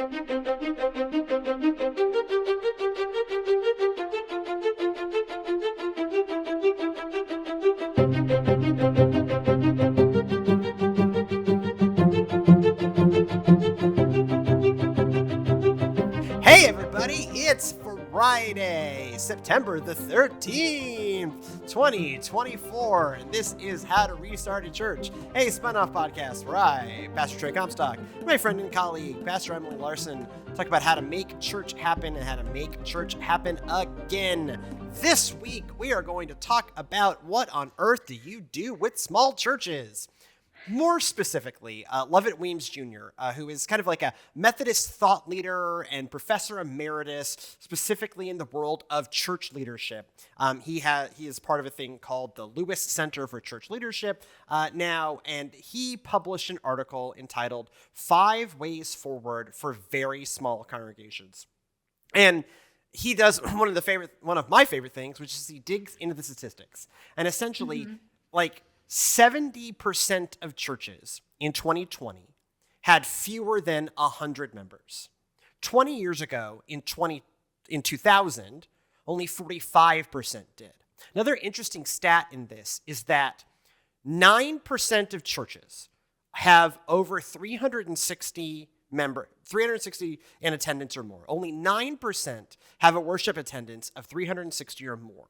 Hey everybody, it's Friday, September the 13th, 2024, and this is How to Restart a Church, a spun-off podcast where I, Pastor Trey Comstock, and my friend and colleague, Pastor Emily Larson, talk about how to make church happen and how to make church happen again. This week, we are going to talk about what on earth do you do with small churches? More specifically, Lovett Weems Jr., who is kind of like a Methodist thought leader and professor emeritus, specifically in the world of church leadership. He is part of a thing called the Lewis Center for Church Leadership now, and he published an article entitled 5 Ways Forward for Very Small Congregations. And he does one of my favorite things, which is he digs into the statistics. And essentially, 70% of churches in 2020 had fewer than 100 members. 20 years ago, in 2000, only 45% did. Another interesting stat in this is that 9% of churches have over 360 in attendance or more. Only 9% have a worship attendance of 360 or more.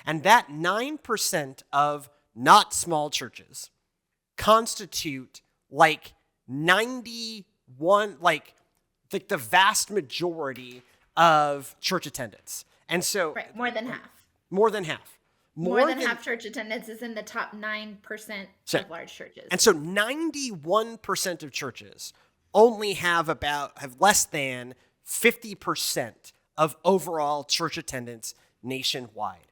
And that 9% of not small churches constitute like 91, the vast majority of church attendance. And so more than half. More than half. More than half church attendance is in the top 9% of large churches. And so 91% of churches only have less than 50% of overall church attendance nationwide.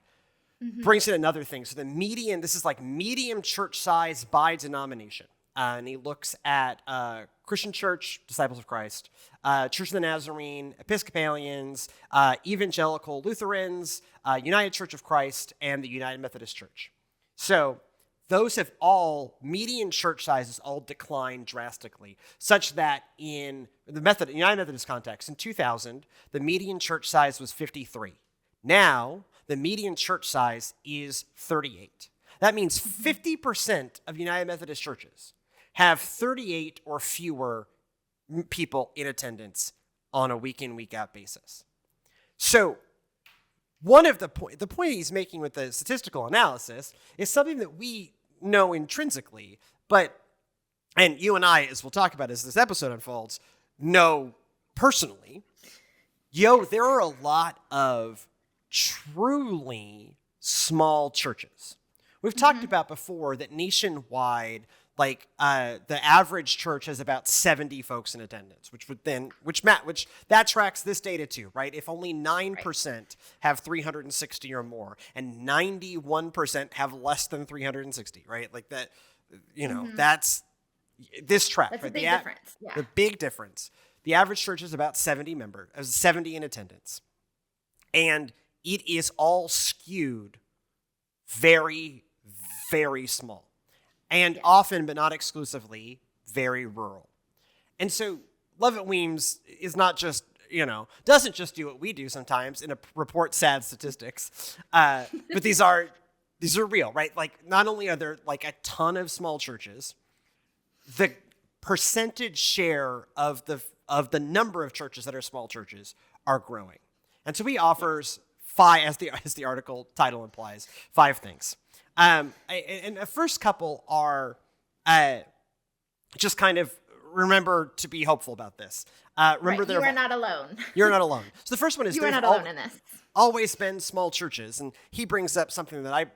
Brings in another thing. So the median, this is like medium church size by denomination. And he looks at Christian Church, Disciples of Christ, Church of the Nazarene, Episcopalians, Evangelical Lutherans, United Church of Christ, and the United Methodist Church. So those have median church sizes all declined drastically, such that in the United Methodist context, in 2000, the median church size was 53. Now, the median church size is 38. That means 50% of United Methodist churches have 38 or fewer people in attendance on a week-in, week-out basis. So one of the point he's making with the statistical analysis is something that we know intrinsically, and you and I, as we'll talk about as this episode unfolds, know personally. There are a lot of truly small churches. We've talked about before that nationwide, the average church has about 70 folks in attendance, which that tracks this data too, right? If only 9% have 360 or more, and 91% have less than 360, right? Like that, that's this track. That's right? a big difference. Yeah. The big difference. The average church is about 70 in attendance, and it is all skewed very, very small. And often, but not exclusively, very rural. And so Lovett Weems is not just, doesn't just do what we do sometimes and report sad statistics, but these are real, right? Like, not only are there like a ton of small churches, the percentage share of the number of churches that are small churches are growing. And so he offers 5, as the article title implies, 5 things. And the first couple are just kind of remember to be hopeful about this. Remember, you are not alone. You're not alone. So the first one is you are not alone in this. Always been small churches, and he brings up something that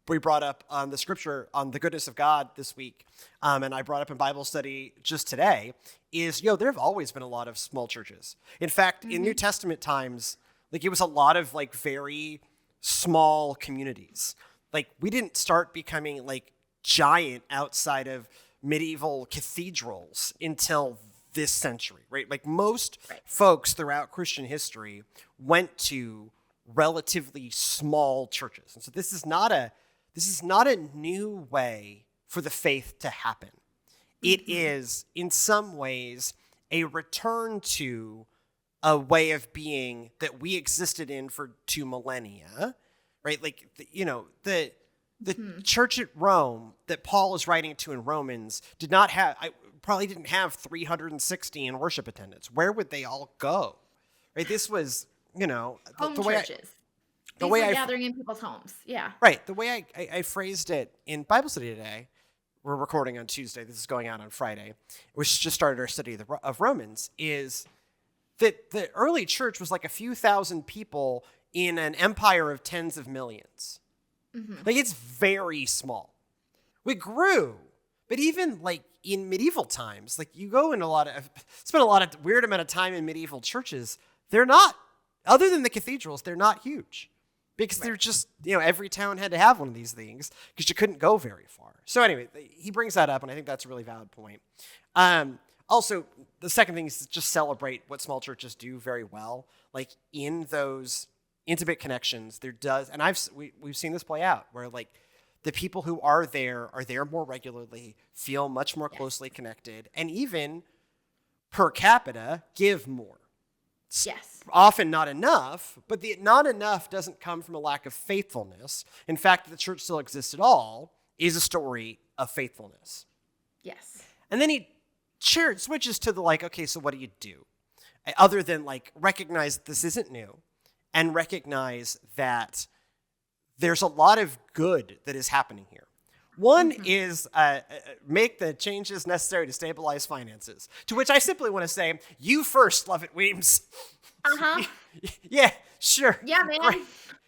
we brought up on the scripture on the goodness of God this week, and I brought up in Bible study just today. Is there have always been a lot of small churches. In fact, in New Testament times, it was a lot of very small communities. We didn't start becoming giant outside of medieval cathedrals until this century, right? Most folks throughout Christian history went to relatively small churches. And so this is not a new way for the faith to happen. It is, in some ways, a return to a way of being that we existed in for 2 millennia, right? Like, the church at Rome that Paul is writing to in Romans probably didn't have 360 in worship attendance. Where would they all go? Right? This was, Home the way churches. the These way were I gathering in people's homes. Yeah. right, the way I phrased it in Bible study today. We're recording on Tuesday. This is going out on Friday. We just started our study of Romans. Is that the early church was like a few thousand people in an empire of tens of millions. Like, it's very small. We grew, but even like in medieval times, like you go in spend a lot of weird amount of time in medieval churches. They're not, other than the cathedrals, they're not huge because they're just, every town had to have one of these things because you couldn't go very far. So anyway, he brings that up, and I think that's a really valid point. Also, the second thing is to just celebrate what small churches do very well. Like, in those intimate connections, there does, and we've seen this play out where like the people who are there more regularly, feel much more closely connected, and even per capita give more. Yes. Often not enough, but the not enough doesn't come from a lack of faithfulness. In fact, the church still exists at all is a story of faithfulness. Yes. And then he switches to the okay, so what do you do? Other than recognize that this isn't new and recognize that there's a lot of good that is happening here. One is make the changes necessary to stabilize finances, to which I simply want to say, you first, Lovett Weems. Yeah, sure. Yeah, man. Great.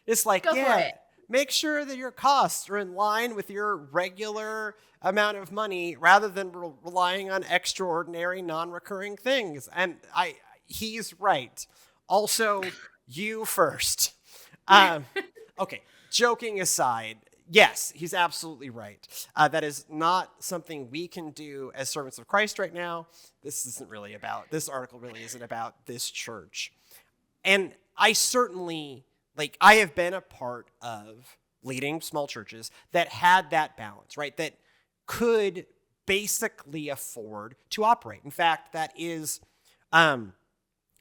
It's Go for it. Make sure that your costs are in line with your regular amount of money rather than relying on extraordinary non-recurring things. And he's right. Also, you first. Okay, joking aside, yes, he's absolutely right. That is not something we can do as servants of Christ right now. This article really isn't about this church. And I certainly, I have been a part of leading small churches that had that balance, right? That could basically afford to operate. In fact, that is, in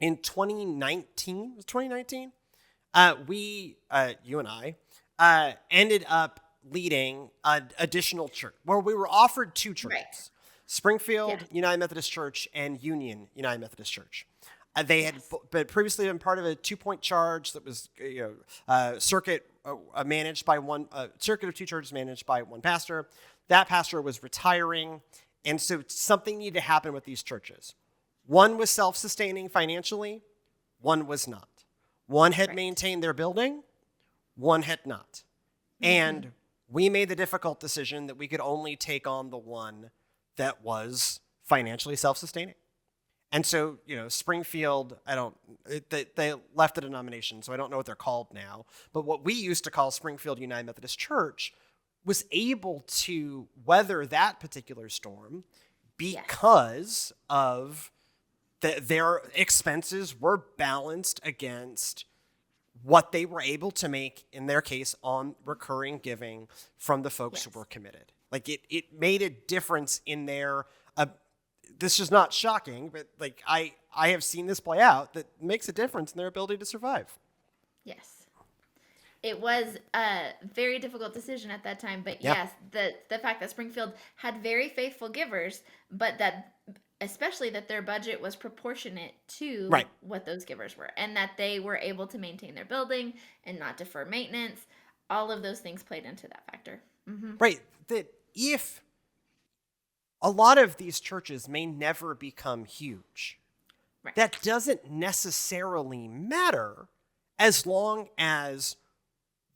2019, was it 2019? You and I, ended up leading an additional church where we were offered 2 churches, right. Springfield United Methodist Church and Union United Methodist Church. They had previously been part of a 2-point charge that was, circuit managed by circuit of 2 churches managed by one pastor. That pastor was retiring, and so something needed to happen with these churches. One was self-sustaining financially, one was not. One had maintained their building, one had not. And we made the difficult decision that we could only take on the one that was financially self-sustaining. And so, Springfield, they left the denomination, so I don't know what they're called now. But what we used to call Springfield United Methodist Church was able to weather that particular storm because of their expenses were balanced against what they were able to make, in their case, on recurring giving from the folks who were committed. It made a difference in their this is not shocking, but I have seen this play out that makes a difference in their ability to survive. Yes. It was a very difficult decision at that time, but yes, the fact that Springfield had very faithful givers, but that especially that their budget was proportionate to what those givers were, and that they were able to maintain their building and not defer maintenance. All of those things played into that factor. Right. That if a lot of these churches may never become huge, that doesn't necessarily matter as long as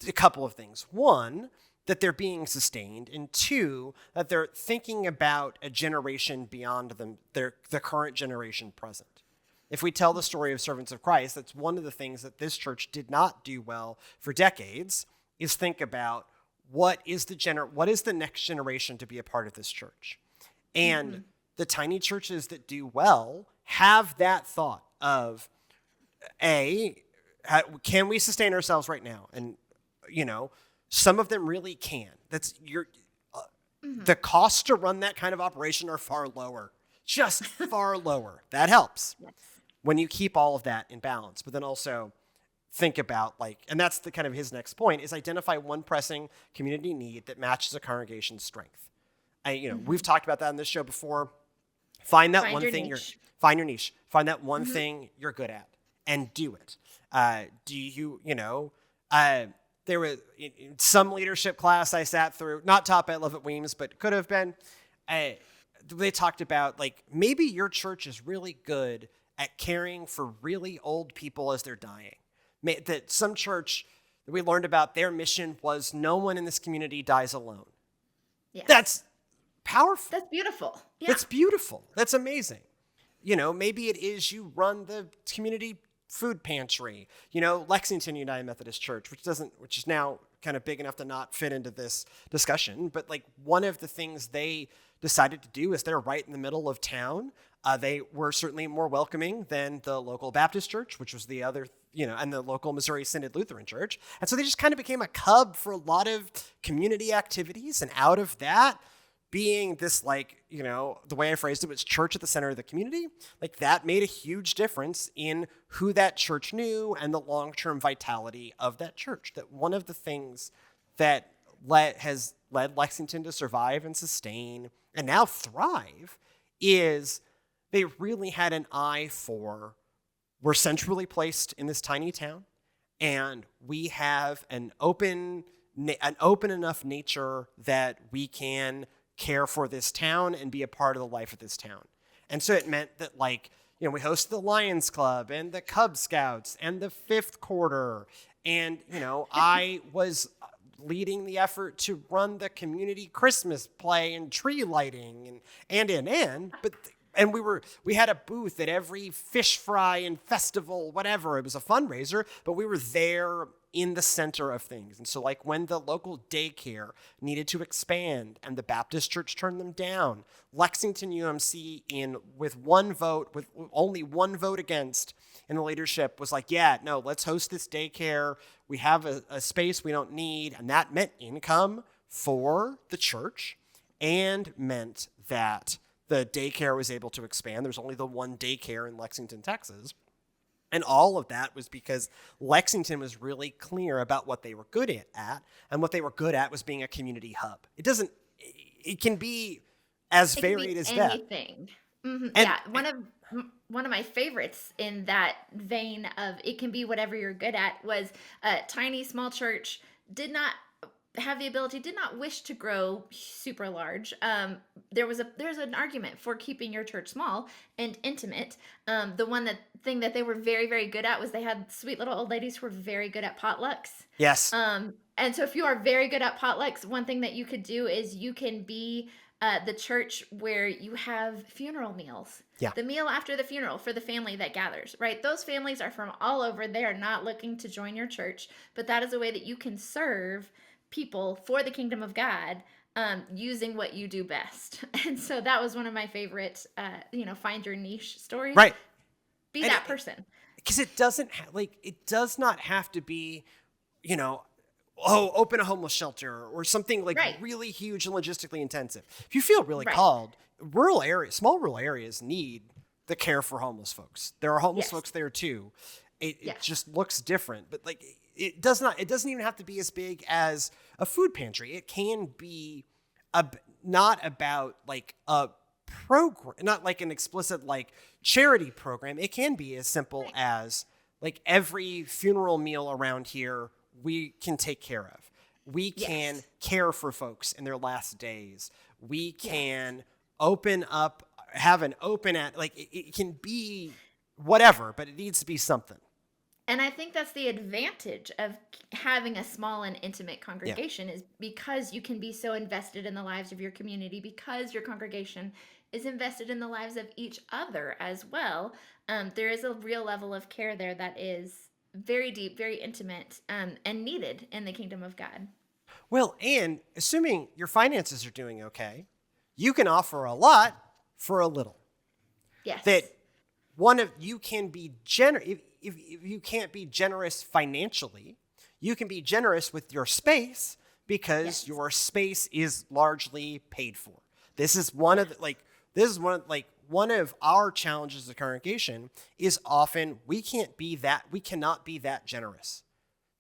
a couple of things. One, that they're being sustained, and 2, that they're thinking about a generation beyond them, the current generation present. If we tell the story of servants of Christ, that's one of the things that this church did not do well for decades, is think about what is the next generation to be a part of this church. And the tiny churches that do well have that thought of, can we sustain ourselves right now? And, some of them really can. That's the costs to run that kind of operation are far lower just far lower. That helps Yes. when you keep all of that in balance. But then also think about and that's the kind of his next point, is identify one pressing community need that matches a congregation's strength. We've talked about that on this show before. Find that one thing find your niche. Find that one thing you're good at and do it. There was in some leadership class I sat through, not taught by Lovett Weems, but could have been. They talked about maybe your church is really good at caring for really old people as they're dying. That some church that we learned about, their mission was no one in this community dies alone. Yes. That's powerful. That's beautiful. Yeah. That's beautiful. That's amazing. Maybe it is you run the community food pantry. Lexington United Methodist Church, which is now kind of big enough to not fit into this discussion, but one of the things they decided to do is they're right in the middle of town. They were certainly more welcoming than the local Baptist church, which was the other, and the local Missouri Synod Lutheran Church. And so they just kind of became a hub for a lot of community activities. And out of that, being this the way I phrased it was church at the center of the community, that made a huge difference in who that church knew and the long-term vitality of that church. That one of the things that has led Lexington to survive and sustain and now thrive is they really had an eye for, we're centrally placed in this tiny town, and we have an open enough nature that we can care for this town and be a part of the life of this town. And so it meant that we hosted the Lions Club and the Cub Scouts and the Fifth Quarter. And, I was leading the effort to run the community Christmas play and tree lighting and we had a booth at every fish fry and festival, whatever. It was a fundraiser, but we were there in the center of things. And so when the local daycare needed to expand and the Baptist church turned them down, Lexington UMC with only one vote against in the leadership was let's host this daycare. We have a space we don't need. And that meant income for the church and meant that the daycare was able to expand. There's only the one daycare in Lexington, Texas. And all of that was because Lexington was really clear about what they were good at, and what they were good at was being a community hub. It can be as varied as that. Anything. Mm-hmm. One of my favorites in that vein of it can be whatever you're good at was a tiny small church did not wish to grow super large. There's an argument for keeping your church small and intimate. The thing that they were very, very good at was they had sweet little old ladies who were very good at potlucks. Yes. And so if you are very good at potlucks, one thing that you could do is you can be the church where you have funeral meals. Yeah. The meal after the funeral for the family that gathers, right? Those families are from all over. They are not looking to join your church, but that is a way that you can serve people for the kingdom of God, using what you do best. And so that was one of my favorite, find your niche stories. Right. Be that person. Because it does not have to be, open a homeless shelter or something really huge and logistically intensive. If you feel really called, small rural areas need the care for homeless folks. There are homeless folks there too. It just looks different, but it doesn't even have to be as big as a food pantry. It can be not about a program, not an explicit charity program. It can be as simple as every funeral meal around here we can take care of. We can care for folks in their last days. We can open up, have an open it can be whatever, but it needs to be something. And I think that's the advantage of having a small and intimate congregation is because you can be so invested in the lives of your community, because your congregation is invested in the lives of each other as well. There is a real level of care there that is very deep, very intimate, and needed in the kingdom of God. Well, and assuming your finances are doing okay, you can offer a lot for a little. Yes. That you can be generous. If you can't be generous financially, you can be generous with your space because your space is largely paid for. This is one of one of our challenges as a congregation is often we cannot be that generous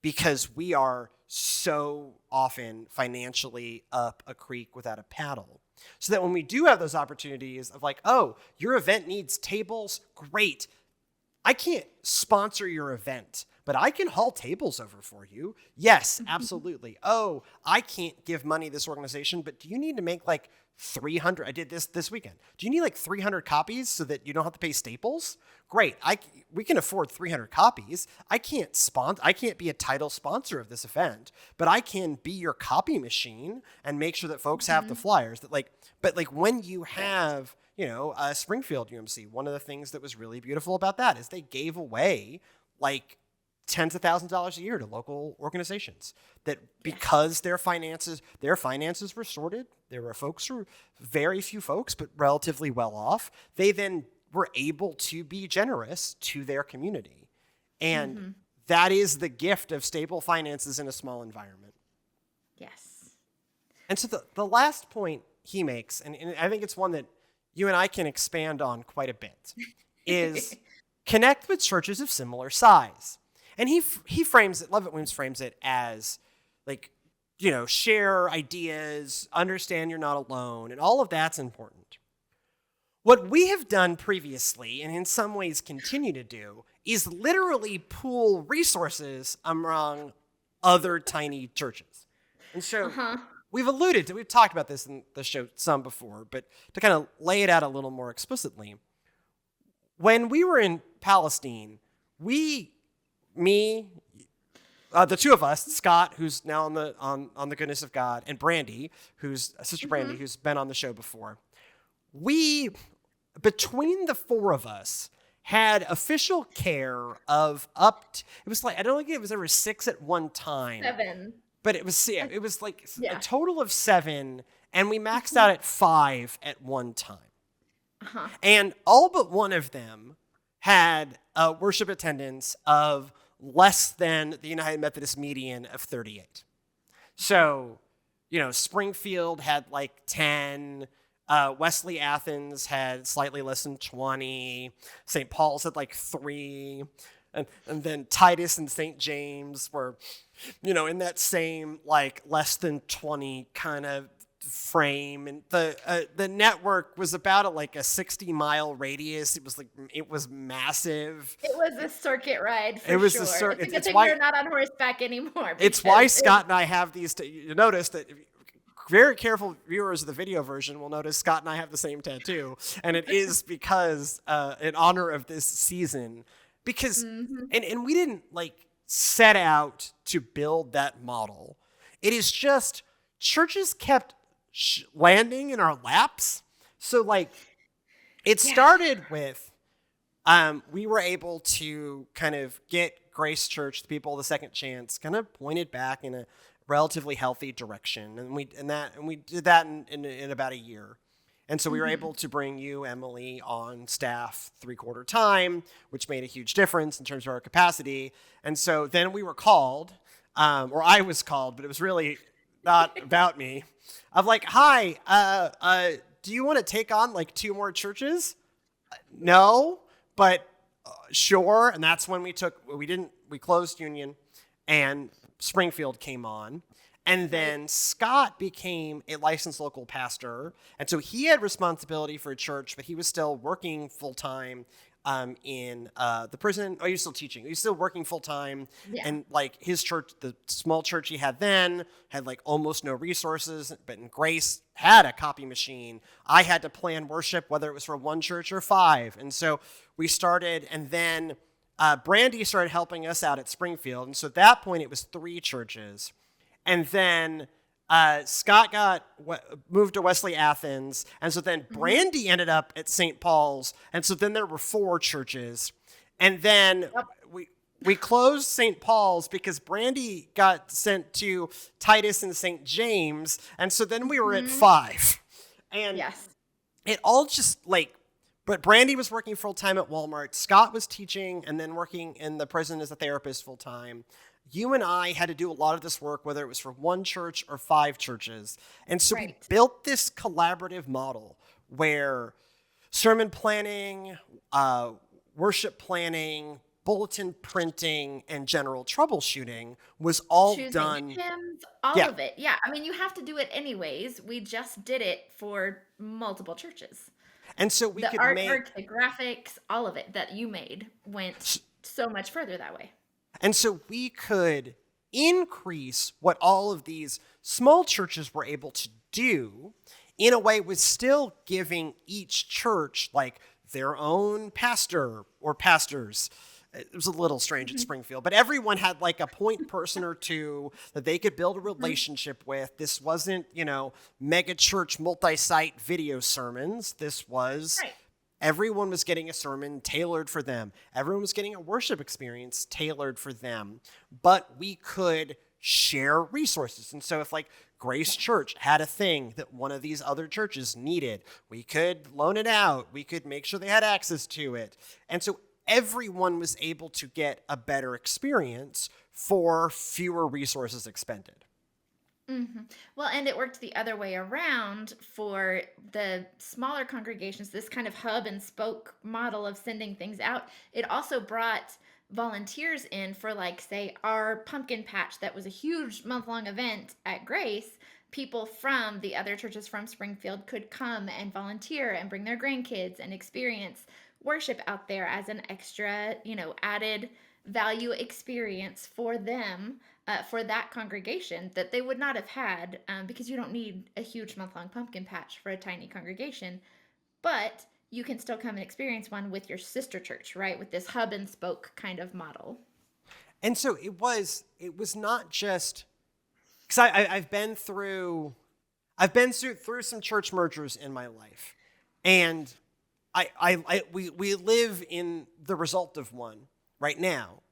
because we are so often financially up a creek without a paddle. So that when we do have those opportunities of like, oh, your event needs tables, great. I can't sponsor your event, but I can haul tables over for you. Yes, absolutely. Oh, I can't give money to this organization, but do you need to make like 300? I did this weekend. Do you need like 300 copies so that you don't have to pay staples? Great. We can afford 300 copies. I can't be a title sponsor of this event, but I can be your copy machine and make sure that folks have the flyers but when you have, Springfield UMC, one of the things that was really beautiful about that is they gave away like tens of thousands of dollars a year to local organizations that because their finances were sorted. There were very few folks, but relatively well off. They then were able to be generous to their community. And that is the gift of stable finances in a small environment. Yes. And so the last point he makes, and I think it's one that you and I can expand on quite a bit, is connect with churches of similar size. And he frames it, Lovett Weems frames it as like, share ideas, understand you're not alone, and all of that's important. What we have done previously, and in some ways continue to do, is literally pool resources among other tiny churches. And so we've talked about this in the show some before, but to kind of lay it out a little more explicitly, when we were in Palestine, the two of us, Scott, who's now on the goodness of God, and Brandy, who's Sister Brandy, who's been on the show before, we, between the four of us, had official care of it was like, I don't think it was ever 6 at one time. 7. But it was like a total of 7, and we maxed out at 5 at one time. And all but one of them had a worship attendance of less than the United Methodist median of 38. So, Springfield had like 10, Wesley Athens had slightly less than 20, St. Paul's had like 3, and then Titus and St. James were, in that same like less than 20 kind of frame. And the network was about a 60-mile radius. It was massive. It was a circuit ride for it was sure. A circuit. It's a good thing we're not on horseback anymore. It's why Scott and I have these. You notice that very careful viewers of the video version will notice Scott and I have the same tattoo, and it is because in honor of this season. Because and we didn't set out to build that model. It is just churches kept landing in our laps. So it started with we were able to kind of get Grace Church, the people of the Second Chance, kind of pointed back in a relatively healthy direction, and we did that in about a year. And so we were able to bring you, Emily, on staff 3/4 time, which made a huge difference in terms of our capacity. And so then we were called, or I was called, but it was really not about me, of hi, do you want to take on 2 more churches? No, but sure. And that's when we closed Union, and Springfield came on. And then Scott became a licensed local pastor. And so he had responsibility for a church, but he was still working full-time in the prison. Oh, he was still teaching. He was still working full-time. Yeah. And his church, the small church he had then, had almost no resources. But in Grace had a copy machine. I had to plan worship, whether it was for 1 church or 5. And so we started, and then Brandy started helping us out at Springfield. And so at that point, it was 3 churches. And then Scott moved to Wesley Athens. And so then Brandy ended up at St. Paul's. And so then there were 4 churches. And then we closed St. Paul's because Brandy got sent to Titus and St. James. And so then we were at 5. And it all just but Brandy was working full-time at Walmart. Scott was teaching and then working in the prison as a therapist full-time. You and I had to do a lot of this work, whether it was for 1 church or 5 churches. And so we built this collaborative model where sermon planning, uh, worship planning, bulletin printing, and general troubleshooting was all Choosing done. hymns, all Yeah. of it. Yeah, I mean, you have to do it anyways. We just did it for multiple churches. And so we The could make, artwork, the graphics, all of it that you made went so much further that way. and so we could increase what all of these small churches were able to do in a way with still giving each church like their own pastor or pastors. It was a little strange at Springfield, but everyone had like a point person or two that they could build a relationship with. This wasn't, mega church multi-site video sermons. This was Right. everyone was getting a sermon tailored for them. Everyone was getting a worship experience tailored for them, but we could share resources. And so if like Grace Church had a thing that one of these other churches needed, we could loan it out. We could make sure they had access to it. And so everyone was able to get a better experience for fewer resources expended. Well, and it worked the other way around for the smaller congregations, this kind of hub and spoke model of sending things out. It also brought volunteers in for, like, say, our pumpkin patch that was a huge month-long event at Grace. People from the other churches from Springfield could come and volunteer and bring their grandkids and experience worship out there as an extra, added value experience for them, for that congregation that they would not have had, because you don't need a huge month-long pumpkin patch for a tiny congregation, but you can still come and experience one with your sister church, right? With this hub and spoke kind of model. And so it was not just because I've been through some church mergers in my life, and we live in the result of one right now.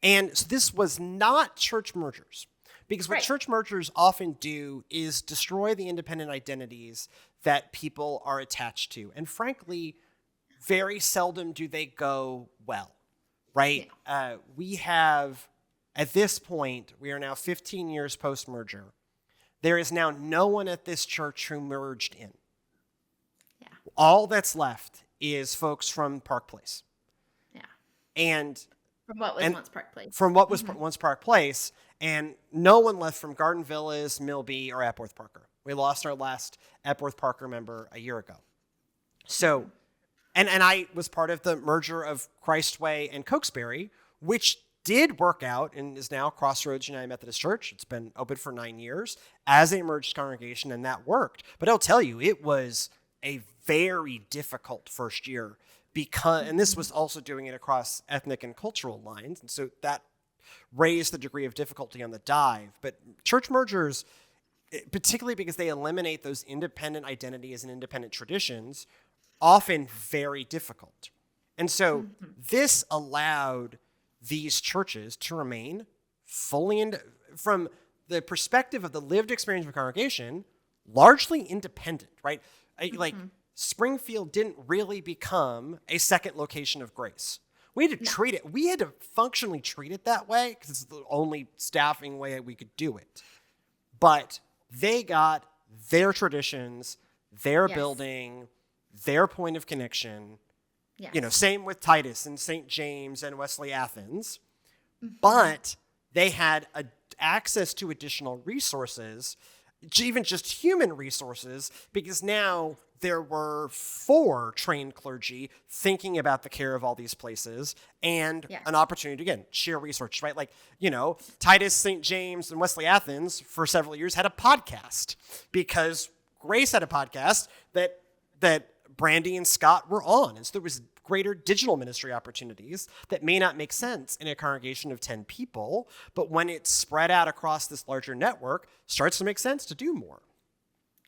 And so this was not church mergers, because what Right. church mergers often do is destroy the independent identities that people are attached to. And frankly, very seldom do they go well, right? We have, at this point, we are now 15 years post-merger. There is now no one at this church who merged in. Yeah. All that's left is folks from Park Place. Yeah. And From what was once Park Place. from what was once Park Place, and no one left from Garden Villas, Milby, or Epworth Parker. We lost our last Epworth Parker member a year ago. So, and I was part of the merger of Christway and Cokesbury, which did work out and is now Crossroads United Methodist Church. It's been open for 9 years as a merged congregation, and that worked. But I'll tell you, it was a very difficult first year, because, and this was also doing it across ethnic and cultural lines, and so that raised the degree of difficulty on the dive. But church mergers, particularly because they eliminate those independent identities and independent traditions, often very difficult. And so this allowed these churches to remain fully, from the perspective of the lived experience of a congregation, largely independent, right? Like Springfield didn't really become a second location of Grace. We had to treat it, we had to functionally treat it that way because it's the only staffing way we could do it. But they got their traditions, their building, their point of connection. Yes. Same with Titus and St. James and Wesley Athens. But they had access to additional resources, even just human resources, because now there were 4 trained clergy thinking about the care of all these places, and an opportunity to, again, share research, right? Like, Titus, St. James, and Wesley Athens for several years had a podcast because Grace had a podcast that Brandy and Scott were on. And so there was greater digital ministry opportunities that may not make sense in a congregation of 10 people, but when it's spread out across this larger network, starts to make sense to do more.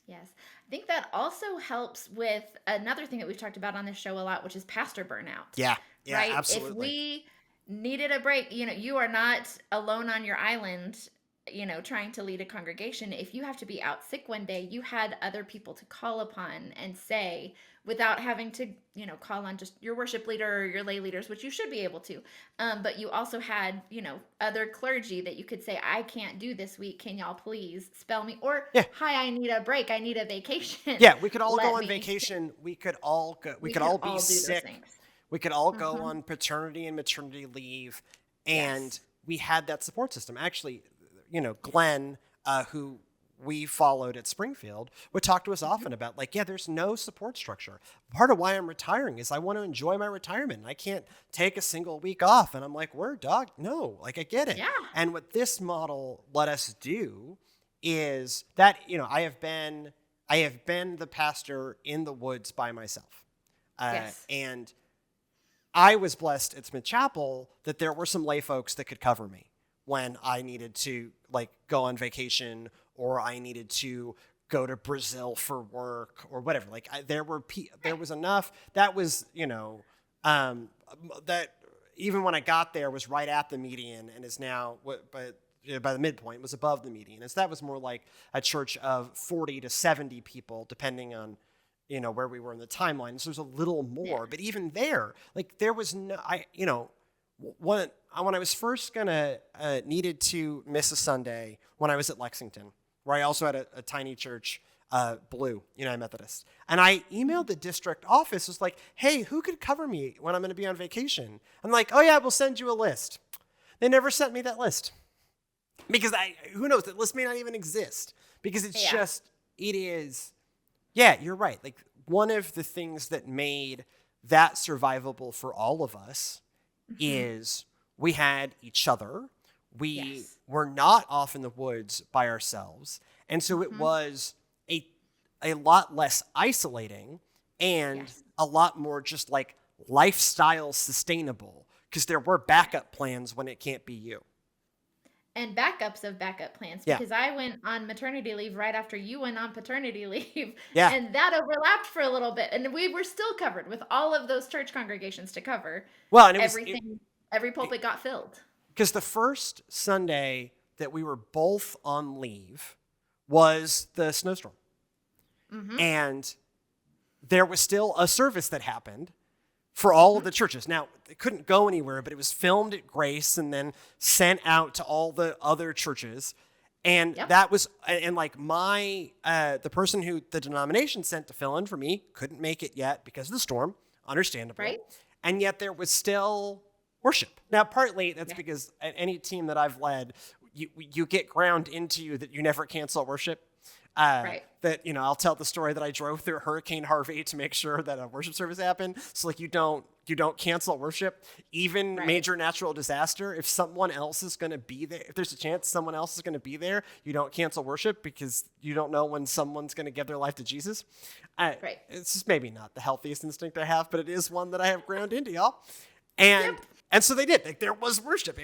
Yes. I think that also helps with another thing that we've talked about on this show a lot, which is pastor burnout. Yeah, Right? absolutely. If we needed a break, you are not alone on your island, trying to lead a congregation. If you have to be out sick one day, you had other people to call upon and say, without having to, call on just your worship leader or your lay leaders, which you should be able to. But you also had, other clergy that you could say, I can't do this week. Can y'all please spell me? Or, Yeah. hi, I need a break. I need a vacation. Yeah, we could all Let go on me. vacation. We could all go. We We could could all be all do those sick. things. We could all go Mm-hmm. on paternity and maternity leave, and Yes. we had that support system. Actually, Glenn, who we followed at Springfield, would talk to us often about there's no support structure. Part of why I'm retiring is I want to enjoy my retirement. I can't take a single week off. And I'm like, word, dog, no, I get it. Yeah. And what this model let us do is that, I have been the pastor in the woods by myself. Yes. And I was blessed at Smith Chapel that there were some lay folks that could cover me when I needed to go on vacation, or I needed to go to Brazil for work or whatever. There was enough that was, that even when I got there was right at the median and is now, but by the midpoint was above the median. And so that was more like a church of 40 to 70 people, depending on, where we were in the timeline. So there's a little more, Yeah. but even there, there was no, when I was first needed to miss a Sunday when I was at Lexington, where I also had a tiny church, Blue, United Methodist. And I emailed the district office, was like, hey, who could cover me when I'm going to be on vacation? I'm like, oh yeah, we'll send you a list. They never sent me that list. Because who knows, that list may not even exist. Because it's it is, yeah, you're right. One of the things that made that survivable for all of us is we had each other. We were not off in the woods by ourselves. And so it was a lot less isolating and a lot more just lifestyle sustainable, because there were backup plans when it can't be you. And backups of backup plans, Yeah. because I went on maternity leave right after you went on paternity leave. Yeah. And that overlapped for a little bit. And we were still covered with all of those church congregations to cover. Well, and Every pulpit got filled. Because the first Sunday that we were both on leave was the snowstorm. Mm-hmm. And there was still a service that happened for all of the churches. Now, it couldn't go anywhere, but it was filmed at Grace and then sent out to all the other churches. And that was, and the person who the denomination sent to fill in for me couldn't make it yet because of the storm, understandable. Right. And yet there was still worship. Now, partly that's because at any team that I've led, you get ground into you that you never cancel worship. Right. That, I'll tell the story that I drove through Hurricane Harvey to make sure that a worship service happened. So you don't cancel worship, even major natural disaster. If someone else is going to be there, if there's a chance someone else is going to be there, you don't cancel worship because you don't know when someone's going to give their life to Jesus. It's just maybe not the healthiest instinct I have, but it is one that I have ground into, y'all. And so they did. There was worship.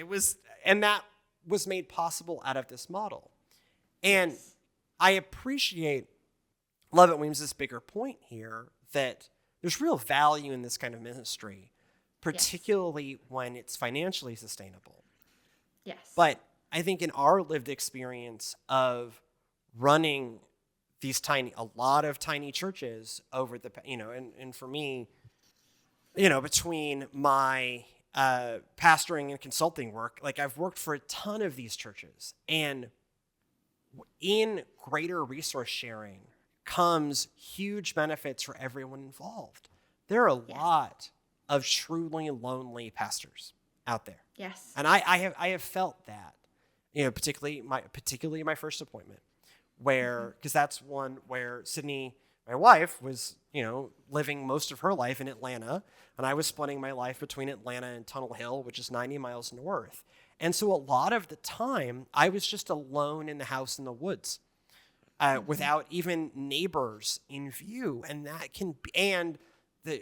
And that was made possible out of this model. And I appreciate Lovett Weems' bigger point here that there's real value in this kind of ministry, particularly when it's financially sustainable. Yes. But I think in our lived experience of running a lot of tiny churches over the, and for me, between my pastoring and consulting work, I've worked for a ton of these churches, and in greater resource sharing comes huge benefits for everyone involved. There are a lot of truly lonely pastors out there. Yes. And I have felt that, particularly my first appointment, where, because that's one where Sydney, my wife, was, living most of her life in Atlanta, and I was splitting my life between Atlanta and Tunnel Hill, which is 90 miles north. And so a lot of the time, I was just alone in the house in the woods, without even neighbors in view. And that can be, and the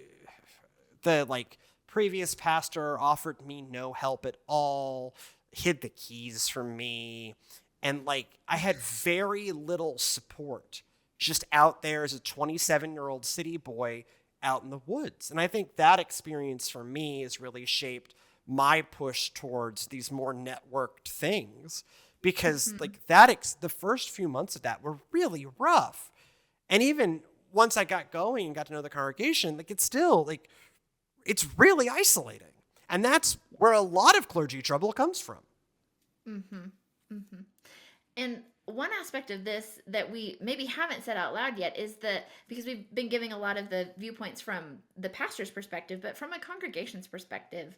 previous pastor offered me no help at all, hid the keys from me. And I had very little support just out there as a 27-year-old city boy out in the woods. And I think that experience for me has really shaped my push towards these more networked things, because the first few months of that were really rough. And even once I got going and got to know the congregation, like it's still like, it's really isolating. And that's where a lot of clergy trouble comes from. And one aspect of this that we maybe haven't said out loud yet is that, because we've been giving a lot of the viewpoints from the pastor's perspective, but from a congregation's perspective,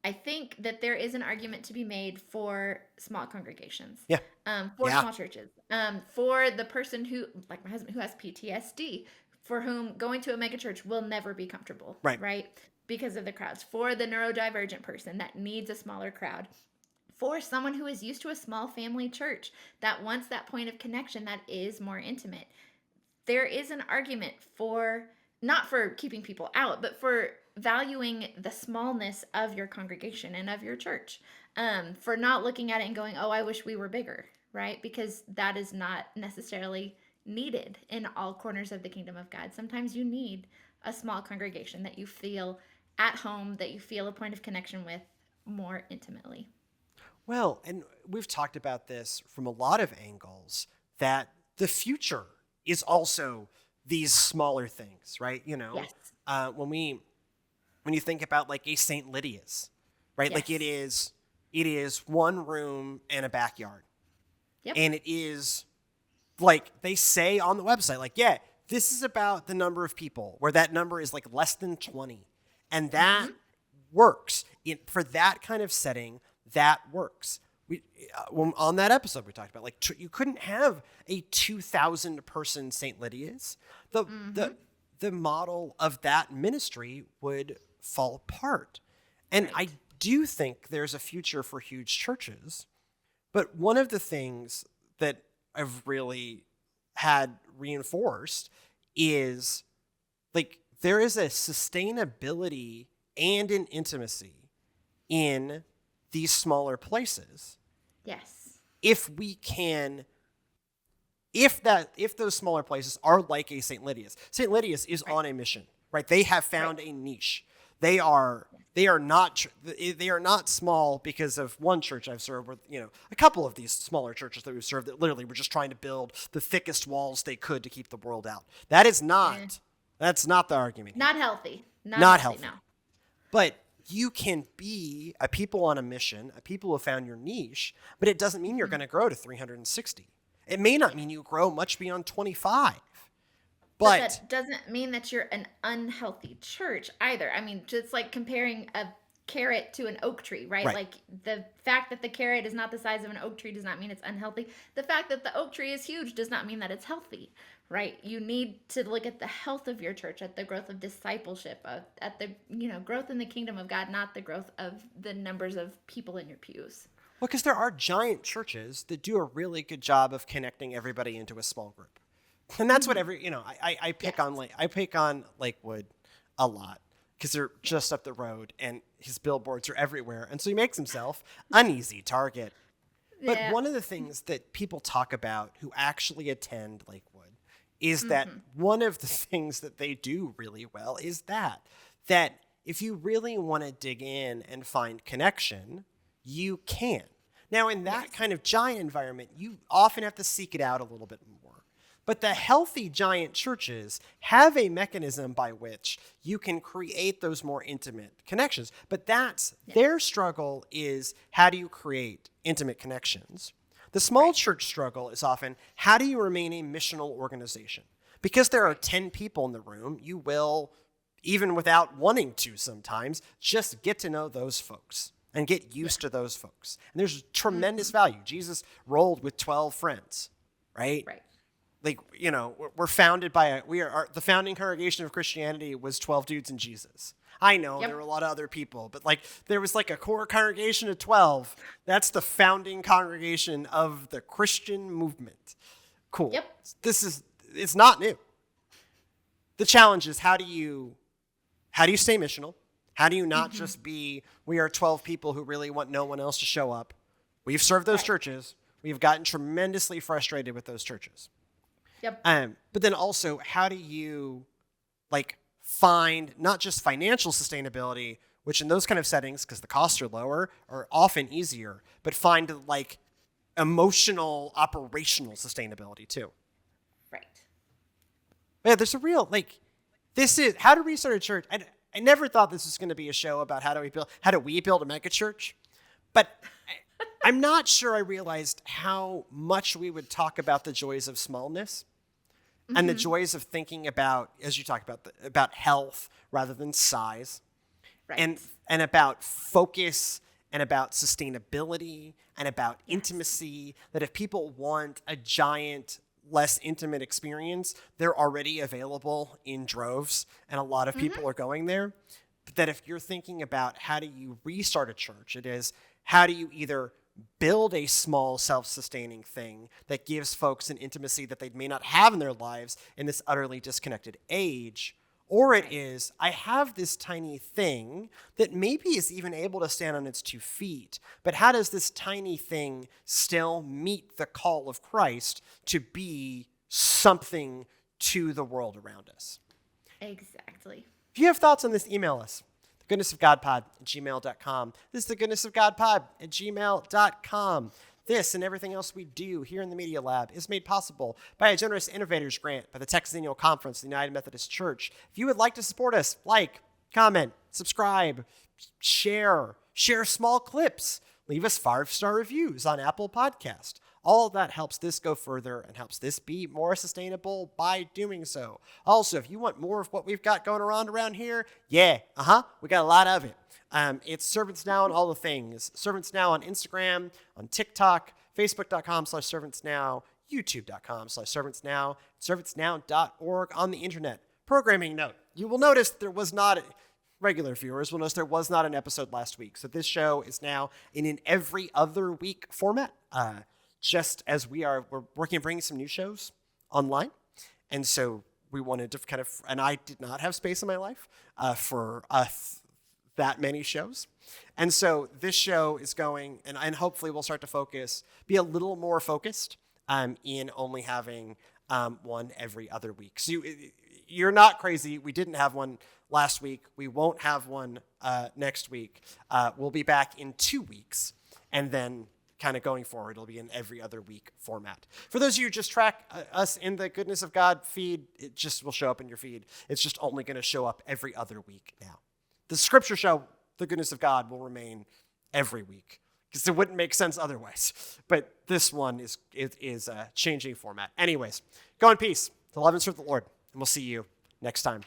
I think that there is an argument to be made for small congregations, Yeah. For small churches, for the person who, like my husband, who has PTSD, for whom going to a megachurch will never be comfortable, right? Because of the crowds, for the neurodivergent person that needs a smaller crowd, for someone who is used to a small family church that wants that point of connection that is more intimate. There is an argument for, not for keeping people out, but for valuing the smallness of your congregation and of your church, for not looking at it and going, oh, I wish we were bigger, right? Because that is not necessarily needed in all corners of the kingdom of God. Sometimes you need a small congregation that you feel at home, that you feel a point of connection with more intimately. Well, and we've talked about this from a lot of angles, that the future is also these smaller things, right? You know, Yes. When you think about like a St. Lydia's, right? Yes. Like it is one room and a backyard. Yep. And it is like they say on the website, like, yeah, this is about the number of people, where that number is like less than 20. And that works for that kind of setting. That works. On that episode we talked about, like, you couldn't have a 2,000 person St. Lydia's. The model of that ministry would fall apart. And I do think there's a future for huge churches. But one of the things that I've really had reinforced is, like, there is a sustainability and an intimacy in these smaller places. Yes. If those smaller places are like a St. Lydia's. St. Lydia's is on a mission, right? They have found a niche. They are not small because of one church I've served, or, you know, a couple of these smaller churches that we've served that literally were just trying to build the thickest walls they could to keep the world out. That's not the argument. Not healthy. Not healthy. No. But you can be a people on a mission, a people who have found your niche, but it doesn't mean you're going to grow to 360. It may not mean you grow much beyond 25. But that doesn't mean that you're an unhealthy church either. I mean, just like comparing a carrot to an oak tree, right? Like, the fact that the carrot is not the size of an oak tree does not mean it's unhealthy. The fact that the oak tree is huge does not mean that it's healthy, right? You need to look at the health of your church, at the growth of discipleship, at the, you know, growth in the kingdom of God, not the growth of the numbers of people in your pews. Well, because there are giant churches that do a really good job of connecting everybody into a small group. And that's what I pick on Lakewood a lot, because they're just up the road and his billboards are everywhere. And so he makes himself an easy target. But one of the things that people talk about who actually attend Lakewood is that one of the things that they do really well is that if you really want to dig in and find connection, you can. Now, in that kind of giant environment, you often have to seek it out a little bit more. But the healthy giant churches have a mechanism by which you can create those more intimate connections. But their struggle is, how do you create intimate connections? The small church struggle is often, how do you remain a missional organization? Because there are 10 people in the room, you will, even without wanting to sometimes, just get to know those folks and get used to those folks. And there's tremendous value. Jesus rolled with 12 friends, right? Right. Like, you know, we're founded by the founding congregation of Christianity was 12 dudes and Jesus. I know there were a lot of other people, but like there was like a core congregation of 12. That's the founding congregation of the Christian movement. Cool. Yep. It's not new. The challenge is, how do you stay missional? How do you not just be, we are 12 people who really want no one else to show up? We've served those churches. We've gotten tremendously frustrated with those churches. Yep. But then also, how do you find not just financial sustainability, which in those kind of settings, because the costs are lower, are often easier, but find emotional, operational sustainability too. Right. Yeah, there's a real, like, this is how to restart a church. I never thought this was going to be a show about how do we build a mega church, but I'm not sure I realized how much we would talk about the joys of smallness and the joys of thinking about, as you talk about, about health rather than size, Right. and about focus and about sustainability and about intimacy. That if people want a giant, less intimate experience, they're already available in droves, and a lot of people are going there. But that if you're thinking about how do you restart a church, it is how do you either build a small self-sustaining thing that gives folks an intimacy that they may not have in their lives in this utterly disconnected age, or it is, I have this tiny thing that maybe is even able to stand on its 2 feet, but how does this tiny thing still meet the call of Christ to be something to the world around us? Exactly. If you have thoughts on this, email us. thegoodnessofgodpod@gmail.com. This is thegoodnessofgodpod@gmail.com. This and everything else we do here in the Media Lab is made possible by a generous innovators grant by the Texas Annual Conference of the United Methodist Church. If you would like to support us, like, comment, subscribe, share small clips, leave us 5-star reviews on Apple Podcast. All of that helps this go further and helps this be more sustainable by doing so. Also, if you want more of what we've got going around here, we got a lot of it. It's Servants Now on all the things. Servants Now on Instagram, on TikTok, Facebook.com/ServantsNow, YouTube.com/ServantsNow, ServantsNow.org on the internet. Programming note. You will notice there was not, regular viewers will notice there was not an episode last week. So this show is now in an every other week format. Just as we're working on bringing some new shows online. And so we wanted to kind of, and I did not have space in my life for that many shows. And so this show is going, and hopefully we'll start to be a little more focused in only having one every other week. So you're not crazy. We didn't have one last week. We won't have one next week. We'll be back in 2 weeks. And then kind of going forward, it'll be an every other week format. For those of you who just track us in the Goodness of God feed, it just will show up in your feed. It's just only going to show up every other week now. The scripture show, The Goodness of God, will remain every week because it wouldn't make sense otherwise. But this one is a changing format. Anyways, go in peace. To love and serve the Lord, and we'll see you next time.